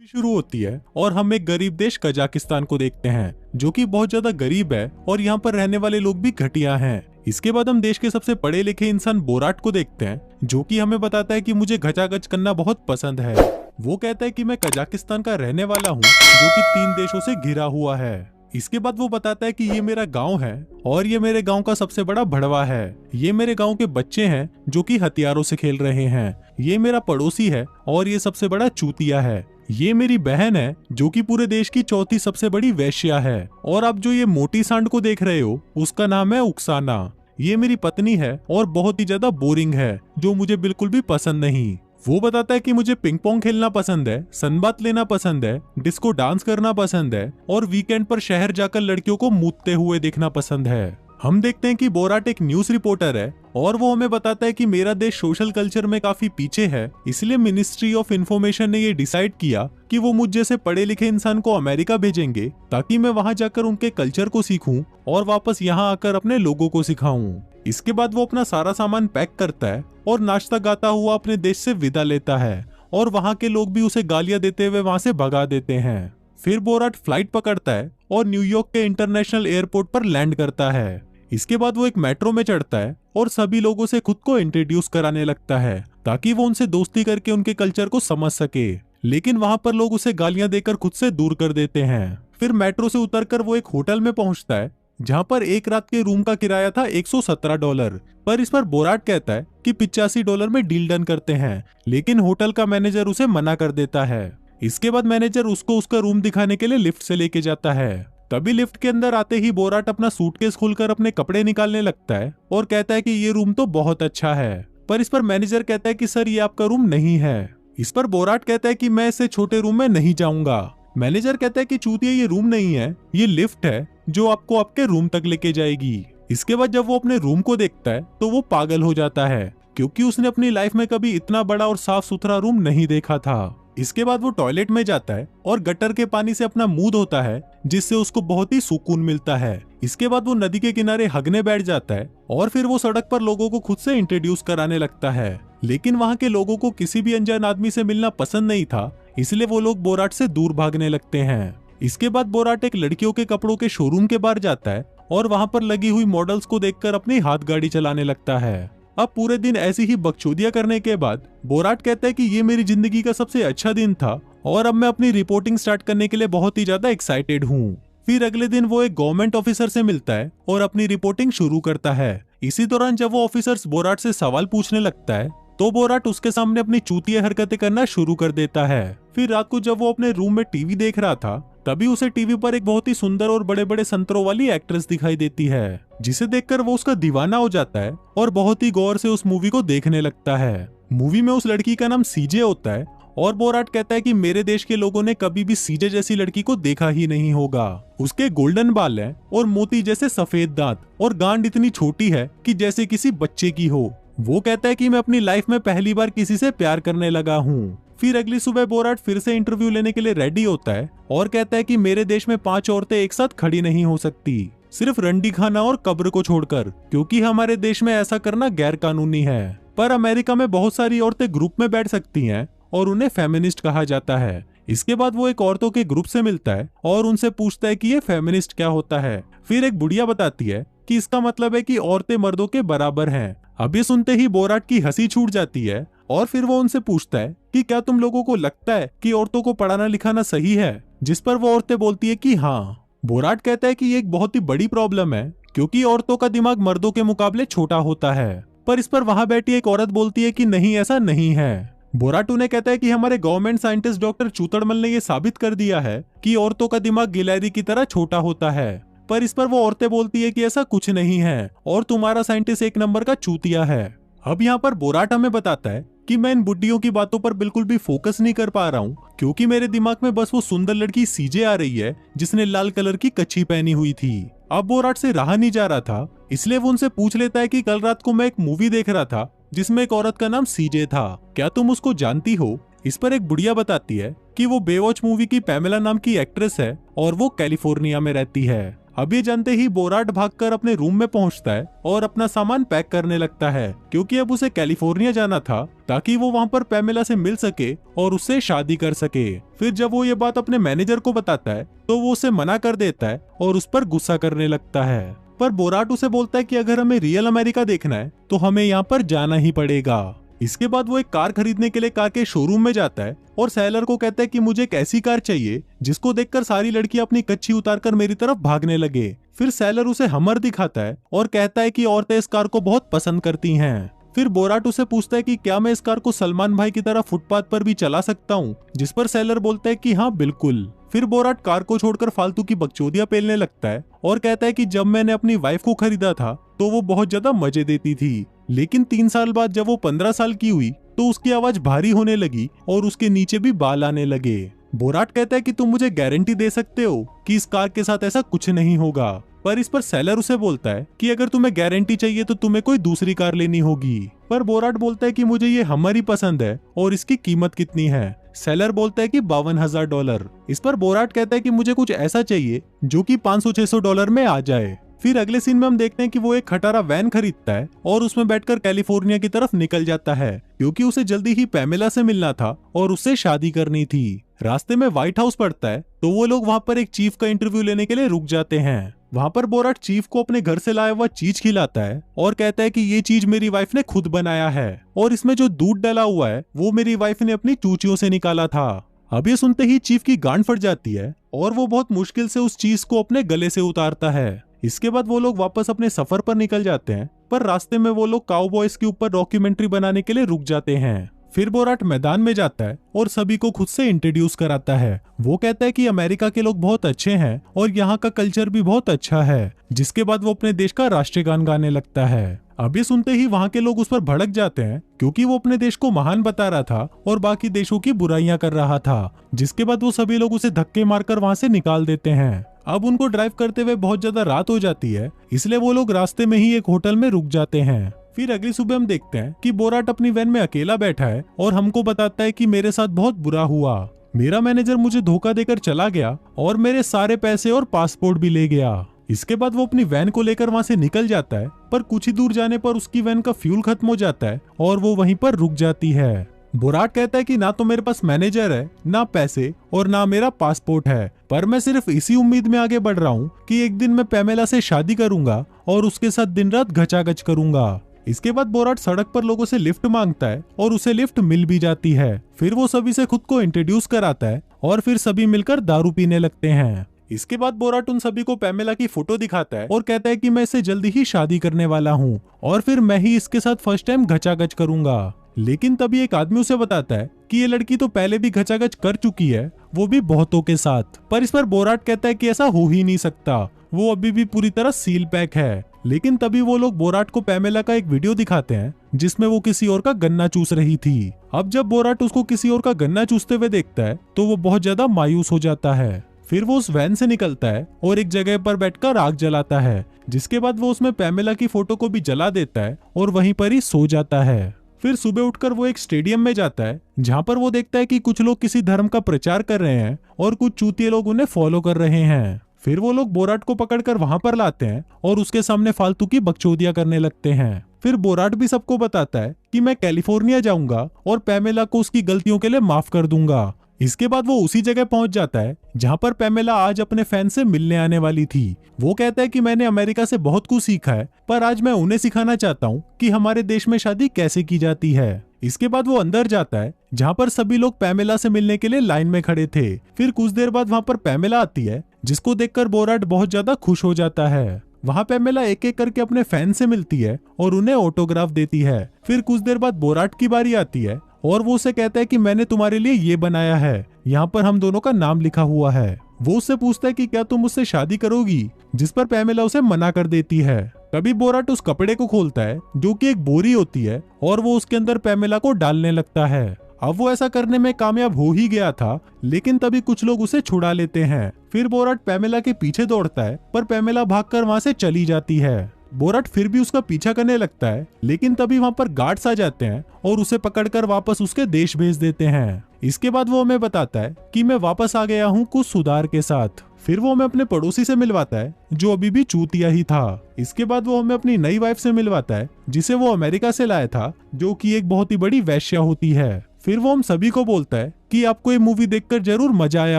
शुरू होती है और हम एक गरीब देश कजाकिस्तान को देखते हैं जो कि बहुत ज्यादा गरीब है और यहाँ पर रहने वाले लोग भी घटिया हैं। इसके बाद हम देश के सबसे पढ़े लिखे इंसान बोराट को देखते हैं जो कि हमें बताता है कि मुझे गचागच करना बहुत पसंद है। वो कहता है कि मैं कजाकिस्तान का रहने वाला हूँ जो कि 3 देशों से घिरा हुआ है। इसके बाद वो बताता है कि ये मेरा गांव है और ये मेरे गांव का सबसे बड़ा भड़वा है। ये मेरे गांव के बच्चे हैं जो कि हथियारों से खेल रहे हैं। ये मेरा पड़ोसी है और ये सबसे बड़ा चूतिया है। ये मेरी बहन है जो कि पूरे देश की चौथी सबसे बड़ी वेश्या है। और आप जो ये मोटी सांड को देख रहे हो उसका नाम है उक्साना। ये मेरी पत्नी है और बहुत ही ज्यादा बोरिंग है जो मुझे बिल्कुल भी पसंद नहीं। वो बताता है कि मुझे पिंग पोंग खेलना पसंद है, सनबाथ लेना पसंद है, डिस्को डांस करना पसंद है और वीकेंड पर शहर जाकर लड़कियों को मूतते हुए देखना पसंद है। हम देखते हैं कि बोराट एक न्यूज रिपोर्टर है और वो हमें बताता है कि मेरा देश सोशल कल्चर में काफी पीछे है, इसलिए मिनिस्ट्री ऑफ इंफॉर्मेशन ने ये डिसाइड किया कि वो मुझ जैसे पढ़े लिखे इंसान को अमेरिका भेजेंगे ताकि मैं वहां जाकर उनके कल्चर को सीखूं और वापस यहाँ आकर अपने लोगों को सिखाऊं। इसके बाद वो अपना सारा सामान पैक करता है और नाचता गाता हुआ अपने देश से विदा लेता है और वहाँ के लोग भी उसे गालियां देते हुए वहां से भगा देते हैं। फिर बोराट फ्लाइट पकड़ता है और न्यूयॉर्क के इंटरनेशनल एयरपोर्ट पर लैंड करता है। इसके बाद वो एक मेट्रो में चढ़ता है और सभी लोगों से खुद को इंट्रोड्यूस कराने लगता है ताकि वो उनसे दोस्ती करके उनके कल्चर को समझ सके। लेकिन वहां पर लोग उसे गालियां देकर खुद से दूर कर देते हैं। फिर मेट्रो से उतरकर वो एक होटल में पहुंचता है जहां पर एक रात के रूम का किराया था $117, पर इस पर बोराट कहता है कि $85 में डील डन करते हैं, लेकिन होटल का मैनेजर उसे मना कर देता है। इसके बाद मैनेजर उसको उसका रूम दिखाने के लिए लिफ्ट से लेके जाता है। तभी लिफ्ट के अंदर आते ही बोराट अपना सूटकेस खोलकर अपने कपड़े निकालने लगता है और कहता है कि ये रूम तो बहुत अच्छा है, पर इस पर मैनेजर कहता है कि सर ये आपका रूम नहीं है। इस पर बोराट कहता है कि मैं इससे छोटे रूम में नहीं जाऊंगा। मैनेजर कहता है कि चूतिया ये रूम नहीं है, ये लिफ्ट है जो आपको आपके रूम तक लेके जाएगी। इसके बाद जब वो अपने रूम को देखता है तो वो पागल हो जाता है क्योंकि उसने अपनी लाइफ में कभी इतना बड़ा और साफ सुथरा रूम नहीं देखा था। इसके बाद वो टॉयलेट में जाता है और गटर के पानी से अपना मुंह धोता है जिससे उसको बहुत ही सुकून मिलता है। इसके बाद वो नदी के किनारे हगने बैठ जाता है और फिर वो सड़क पर लोगों को खुद से इंट्रोड्यूस कराने लगता है। लेकिन वहाँ के लोगों को किसी भी अनजान आदमी से मिलना पसंद नहीं था, इसलिए वो लोग बोराट से दूर भागने लगते हैं। इसके बाद बोराट एक लड़कियों के कपड़ों के शोरूम के बाहर जाता है और वहाँ पर लगी हुई मॉडल्स को देखकर अपनी हाथ गाड़ी चलाने लगता है। अब पूरे दिन ऐसी ही बकचोदियां करने के बाद बोराट कहता है कि ये मेरी जिंदगी का सबसे अच्छा दिन था और अब मैं अपनी रिपोर्टिंग स्टार्ट करने के लिए बहुत ही ज्यादा एक्साइटेड हूँ। फिर अगले दिन वो एक गवर्नमेंट ऑफिसर से मिलता है और अपनी रिपोर्टिंग शुरू करता है। इसी दौरान जब वो ऑफिसर बोराट से सवाल पूछने लगता है तो बोराट उसके सामने अपनी चूतिया हरकतें करना शुरू कर देता है। फिर रात को जब वो अपने रूम में टीवी देख रहा था तभी उसे टीवी पर एक बहुत ही सुंदर और बड़े बड़े संतरों वाली एक्ट्रेस दिखाई देती है, जिसे देखकर वो उसका दीवाना हो जाता है और बहुत ही गौर से उस मूवी को देखने लगता है। मूवी में उस लड़की का नाम सीजे होता है और बोराट कहता है कि मेरे देश के लोगों ने कभी भी सीजे जैसी लड़की को देखा ही नहीं होगा। उसके गोल्डन बाल हैं और मोती जैसे सफेद दांत और गांड इतनी छोटी है कि जैसे किसी बच्चे की हो। वो कहता है कि मैं अपनी लाइफ में पहली बार किसी से प्यार करने लगा हूँ। फिर अगली सुबह बोराट फिर से इंटरव्यू लेने के लिए रेडी होता है और कहता है कि मेरे देश में 5 औरतें एक साथ खड़ी नहीं हो सकती, सिर्फ रंडी खाना और कब्र को छोड़कर, क्योंकि हमारे देश में ऐसा करना गैर कानूनी है। पर अमेरिका में बहुत सारी औरतें ग्रुप में बैठ सकती हैं और उन्हें फेमिनिस्ट कहा जाता है। इसके बाद वो एक औरतों के ग्रुप से मिलता है और उनसे पूछता है कि ये फेमिनिस्ट क्या होता है। फिर एक बुढ़िया बताती है कि इसका मतलब है कि औरतें मर्दों के बराबर हैं। अब ये सुनते ही बोराट की हंसी छूट जाती है और फिर वो उनसे पूछता है कि क्या तुम लोगों को लगता है कि औरतों को पढ़ाना लिखाना सही है, जिस पर वो औरतें बोलती है कि हाँ। बोराट कहता है कि ये एक बहुत ही बड़ी प्रॉब्लम है क्योंकि औरतों का दिमाग मर्दों के मुकाबले छोटा होता है, पर इस पर वहां बैठी एक औरत बोलती है कि नहीं, ऐसा नहीं है। बोराट उन्हें कहता है कि हमारे गवर्नमेंट साइंटिस्ट डॉक्टर चूतड़मल ने यह साबित कर दिया है कि औरतों का दिमाग गिलहरी की तरह छोटा होता है, पर इस पर वो औरतें बोलती है कि ऐसा कुछ नहीं है और तुम्हारा साइंटिस्ट 1 नंबर का चूतिया है। अब यहाँ पर बोराट हमें बताता है कि मैं इन बुड्ढियों की बातों पर बिल्कुल भी फोकस नहीं कर पा रहा हूँ क्योंकि मेरे दिमाग में बस वो सुंदर लड़की सीजे आ रही है जिसने लाल कलर की कच्छी पहनी हुई थी। अब बोराट से रहा नहीं जा रहा था, इसलिए वो उनसे पूछ लेता है कि कल रात को मैं एक मूवी देख रहा था जिसमें एक औरत का नाम सीजे था, क्या तुम उसको जानती हो? इस पर एक बुढ़िया बताती है कि वो बेवॉच मूवी की पैमेला नाम की एक्ट्रेस है और वो कैलिफोर्निया में रहती है। अब ये जानते ही बोराट भागकर अपने रूम में पहुंचता है और अपना सामान पैक करने लगता है, क्योंकि अब उसे कैलिफोर्निया जाना था ताकि वो वहां पर पैमेला से मिल सके और उससे शादी कर सके। फिर जब वो ये बात अपने मैनेजर को बताता है तो वो उसे मना कर देता है और उस पर गुस्सा करने लगता है। पर बोराट उसे बोलता है कि अगर हमें रियल अमेरिका देखना है तो हमें यहाँ पर जाना ही पड़ेगा। इसके बाद वो एक कार खरीदने के लिए कार के शोरूम में जाता है और सेलर को कहता है कि मुझे एक ऐसी कार चाहिए जिसको देखकर सारी लड़कियां अपनी कच्ची उतारकर मेरी तरफ भागने लगे। फिर सेलर उसे हमर दिखाता है और कहता है कि औरतें इस कार को बहुत पसंद करती हैं। फिर बोराट उसे पूछता है कि क्या मैं इस कार को सलमान भाई की तरह फुटपाथ पर भी चला सकता हूँ, जिस पर सेलर बोलता है कि हाँ बिल्कुल। फिर बोराट कार को छोड़कर फालतू की बकचोदियां पेलने लगता है और कहता है कि जब मैंने अपनी वाइफ को खरीदा था तो वो बहुत ज्यादा मजे देती थी, लेकिन 3 साल बाद जब वो 15 साल की हुई तो उसकी आवाज भारी होने लगी और उसके नीचे भी बाल आने लगे। बोराट कहता है कि तुम मुझे गारंटी दे सकते हो कि इस कार के साथ ऐसा कुछ नहीं होगा, पर इस पर सेलर उसे बोलता है कि अगर तुम्हें गारंटी चाहिए तो तुम्हें कोई दूसरी कार लेनी होगी। पर बोराट बोलता है कि मुझे ये हमर ही पसंद है और इसकी कीमत कितनी है। सेलर बोलता है कि $52,000। इस पर बोराट कहता है कि मुझे कुछ ऐसा चाहिए जो कि $500-600 में आ जाए। फिर अगले सीन में हम देखते हैं कि वो एक खटारा वैन खरीदता है और उसमें बैठकर कैलिफोर्निया की तरफ निकल जाता है, क्योंकि उसे जल्दी ही पैमेला से मिलना था और उससे शादी करनी थी। रास्ते में व्हाइट हाउस पड़ता है तो वो लोग वहाँ पर एक चीफ का इंटरव्यू लेने के लिए रुक जाते हैं। वहाँ पर बोराट चीफ को अपने घर से लाया हुआ चीज खिलाता है और कहता है कि ये चीज मेरी वाइफ ने खुद बनाया है और इसमें जो दूध डला हुआ है वो मेरी वाइफ ने अपनी चूचियों से निकाला था। अब ये सुनते ही चीफ की गांड फट जाती है और वो बहुत मुश्किल से उस चीज को अपने गले से उतारता है। इसके बाद वो लोग वापस अपने सफर पर निकल जाते हैं, पर रास्ते में वो लोग काउबॉयज के ऊपर डॉक्यूमेंट्री बनाने के लिए रुक जाते हैं। फिर बोराट मैदान में जाता है और सभी को खुद से इंट्रोड्यूस कराता है। वो कहता है कि अमेरिका के लोग बहुत अच्छे हैं और यहाँ का कल्चर भी बहुत अच्छा है, जिसके बाद वो अपने देश का राष्ट्रीय गान गाने लगता है। अब ये सुनते ही वहाँ के लोग उस पर भड़क जाते हैं, क्योंकि वो अपने देश को महान बता रहा था और बाकी देशों की बुराइयां कर रहा था। जिसके बाद वो सभी लोग उसे धक्के मारकर वहाँ से निकाल देते हैं। अब उनको ड्राइव करते हुए बहुत ज्यादा रात हो जाती है, इसलिए वो लोग रास्ते में ही एक होटल में रुक जाते हैं। फिर अगली सुबह हम देखते हैं कि बोराट अपनी वैन में अकेला बैठा है और हमको बताता है कि मेरे साथ बहुत बुरा हुआ। मेरा मैनेजर मुझे धोखा देकर चला गया और मेरे सारे पैसे और पासपोर्ट भी ले गया। इसके बाद वो अपनी वैन को लेकर वहाँ से निकल जाता है, पर कुछ ही दूर जाने पर उसकी वैन का फ्यूल खत्म हो जाता है और वो वहीं पर रुक जाती है। बोराट कहता है कि ना तो मेरे पास मैनेजर है, ना पैसे और ना मेरा पासपोर्ट है, पर मैं सिर्फ इसी उम्मीद में आगे बढ़ रहा हूँ कि एक दिन मैं पैमेला से शादी करूंगा और उसके साथ दिन रात घचाघच करूंगा। इसके बाद बोराट सड़क पर लोगों से लिफ्ट मांगता है और उसे लिफ्ट मिल भी जाती है। फिर वो सभी से खुद को इंट्रोड्यूस कराता है और फिर सभी मिलकर दारू पीने लगते हैं। इसके बाद बोराट उन सभी को पैमेला की फोटो दिखाता है और कहता है कि मैं इससे जल्दी ही शादी करने वाला हूँ और फिर मैं ही इसके साथ फर्स्ट टाइम घचाघच करूंगा। लेकिन तभी एक आदमी उसे बताता है कि ये लड़की तो पहले भी घचाघच कर चुकी है, वो भी बहुतों के साथ। पर इस पर बोराट कहता है कि ऐसा हो ही नहीं सकता, वो अभी भी पूरी तरह सील पैक है। लेकिन तभी वो लोग बोराट को पैमेला का एक वीडियो दिखाते हैं जिसमें वो किसी और का गन्ना चूस रही थी। अब जब बोराट उसको किसी और का गन्ना चूसते हुए देखता है तो वो बहुत ज्यादा मायूस हो जाता है। फिर वो उस वैन से निकलता है और एक जगह पर बैठकर आग जलाता है, जिसके बाद वो उसमें पैमेला की फोटो को भी जला देता है और वहीं पर ही सो जाता है। फिर सुबह उठकर वो एक स्टेडियम में जाता है जहाँ पर वो देखता है कि कुछ लोग किसी धर्म का प्रचार कर रहे हैं और कुछ चूतिए लोग उन्हें फॉलो कर रहे हैं। फिर वो लोग बोराट को पकड़कर वहां पर लाते हैं और उसके सामने फालतू की बकचोदियां करने लगते हैं। फिर बोराट भी सबको बताता है कि मैं कैलिफोर्निया जाऊंगा और पैमेला को उसकी गलतियों के लिए माफ कर दूंगा। इसके बाद वो उसी जगह पहुंच जाता है जहां पर पैमेला आज अपने फैन से मिलने आने वाली थी। वो कहता है कि मैंने अमेरिका से बहुत कुछ सीखा है, पर आज मैं उन्हें सिखाना चाहता हूं कि हमारे देश में शादी कैसे की जाती है। इसके बाद वो अंदर जाता है जहां पर सभी लोग पैमेला से मिलने के लिए लाइन में खड़े थे। फिर कुछ देर बाद वहां पर पैमेला आती है, जिसको देखकर बोराट बहुत ज्यादा खुश हो जाता है। वहां पैमेला एक एक करके अपने फैन से मिलती है और उन्हें ऑटोग्राफ देती है। फिर कुछ देर बाद बोराट की बारी आती है और वो उसे कहता है कि मैंने तुम्हारे लिए ये बनाया है, यहाँ पर हम दोनों का नाम लिखा हुआ है। वो उससे पूछता है कि क्या तुम मुझसे शादी करोगी, जिस पर पैमेला उसे मना कर देती है। तभी बोराट उस कपड़े को खोलता है जो कि एक बोरी होती है और वो उसके अंदर पैमेला को डालने लगता है। अब वो ऐसा करने में कामयाब हो ही गया था, लेकिन तभी कुछ लोग उसे छुड़ा लेते हैं। फिर बोराट पैमेला के पीछे दौड़ता है, पर पैमेला भागकर वहां से चली जाती है। बोराट फिर भी उसका पीछा करने लगता है, लेकिन तभी वहां पर गार्ड्स आ जाते हैं और उसे पकड़कर वापस उसके देश भेज देते हैं। इसके बाद वो हमें बताता है कि मैं वापस आ गया हूँ कुछ सुधार के साथ। फिर वो हमें अपने पड़ोसी से मिलवाता है जो अभी भी चूतिया ही था। इसके बाद वो हमें अपनी नई वाइफ से मिलवाता है जिसे वो अमेरिका से लाया था, जो कि एक बहुत ही बड़ी वेश्या होती है। फिर वो हम सभी को बोलता है कि आपको ये मूवी देखकर जरूर मजा आया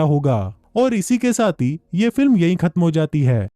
होगा, और इसी के साथ ही ये फिल्म यहीं खत्म हो जाती है।